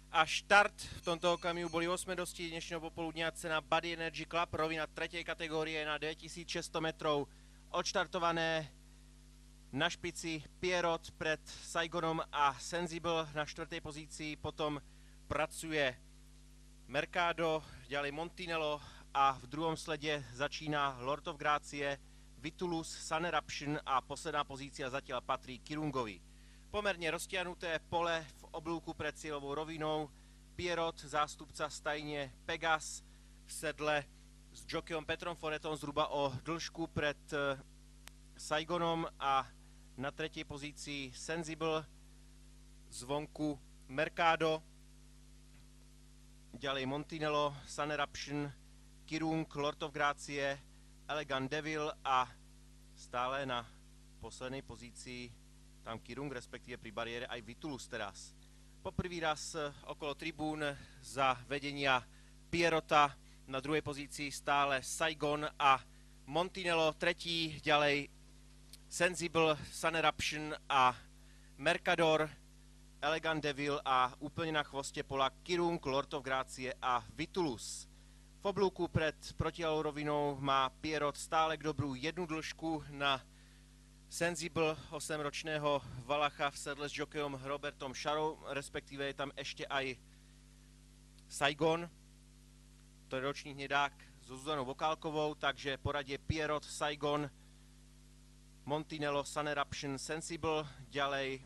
A štart v tomto okamihu boli 8 dosti dnešného popoludnia, cena Body Energy Club, rovina 3. kategórie na 9600 metrov. Odštartované na špici Pierrot pred Saigonom a Sensible na 4. pozícii, potom pracuje Mercado, ďalej Montinello a v druhom slede začína Lord of Gracie, Vitulus, Sun Eruption a posledná pozícia zatiaľ patrí Kirungovi. Pomerne roztiahnuté pole v oblúku pred cieľovou rovinou. Pierrot, zástupca stajne Pegas v sedle s jockeyom Petrom Foretom zhruba o dĺžku pred Saigonom a na 3. pozícii Sensible, zvonku Mercado, ďalej Montinello, Sun Eruption, Kirung, Lord of Gracie, Elegant Devil a stále na poslednej pozícii tam Kirung, respektíve pri bariére aj Vitulus teraz. Poprvý raz okolo tribún za vedenia Pierrota, na druhej pozícii stále Saigon a Montinello, tretí, ďalej Sensible, Sun Eruption a Mercador, Elegant Devil a úplne na chvoste pola Kirung, Lord of Gracie a Vitulus. V oblúku pred protiaľou rovinou má Pierrot stále k dobru jednu dĺžku na Sensible, 8-ročného Valacha v sedle s jokejom Robertom Šarou, respektíve je tam ešte aj Saigon, to je ročný hnedák so Zuzanou Vokálkovou, takže poradie Pierrot, Saigon, Montinello, Sun Eruption, Sensible, ďalej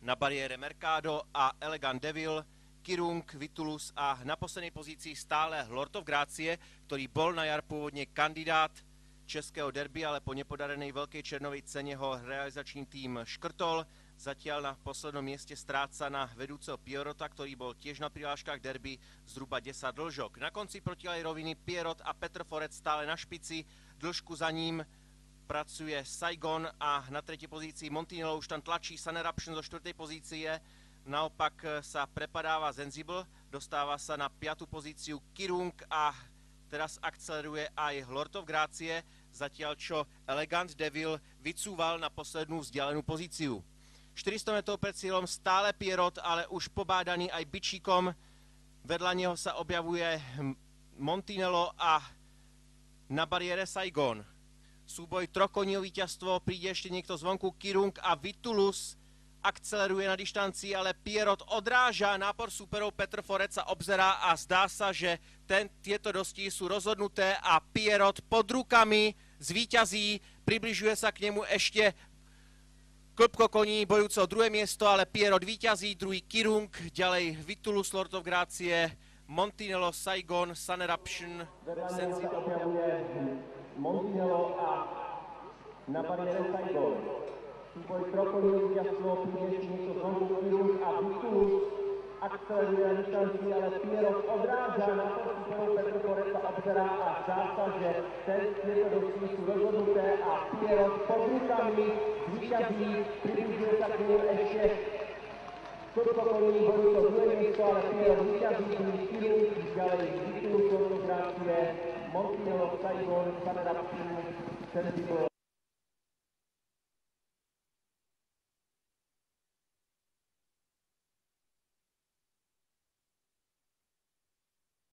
na bariére Mercado a Elegant Devil, Kirung, Vitulus a na poslednej pozícii stále Lord of Gracie, ktorý bol na jar pôvodne kandidát českého derby, ale po nepodarenej veľkej černovej cene ho realizačný tým škrtol. Zatiaľ na poslednom mieste stráca na vedúceho Pierrota, ktorý bol tiež na prihláškach derby zhruba 10 dĺžok. Na konci protiľaj roviny Pierrot a Petr Foret stále na špici, dĺžku za ním pracuje Saigon a na 3. pozícii Montinello už tam tlačí Sun Eruption zo 4. pozície. Naopak sa prepadáva Sensible, dostáva sa na 5. pozíciu Kirung a teraz akceleruje aj Lord of Gracie, zatiaľ čo Elegant Devil vycúval na poslednú vzdialenú pozíciu. 400 metrov pred cieľom stále Pierrot, ale už pobádaný aj bičíkom. Vedľa neho sa objavuje Montinello a na bariére Saigon. Súboj trokoní o víťazstvo, príde ešte niekto zvonku, Kirung a Vitulus akceleruje na dištancii, ale Pierrot odráža nápor súperov, Petr Foret sa obzerá a zdá sa, že tieto dostihy sú rozhodnuté a Pierrot pod rukami zvíťazí, približuje sa k nemu ešte klpko koní bojúco druhé miesto, ale Pierrot víťazí, druhý Kirung, ďalej Vitulus, Lord of Gracie, Montinello, Saigon, Sun Eruption, Sensible Montinello a na bariére Saigon. Súboj trokoní víťazstvo, príde ešte niekto zvonku Kirung a Vitulus akceleruje na dištancii, ale Pierrot odráža na to súperov, Petr Foret sa obzerá a zdá sa, že tieto dostihy sú rozhodnuté a Pierrot pod rukami zvíťazí, približuje sa k nemu ešte klpko koní bojúco druhé miesto, ale Pierrot víťazí, druhý Kirung, ďalej Vitulus, Lord of Gracie, Montinello, Saigon, Sun Eruption, Sensible.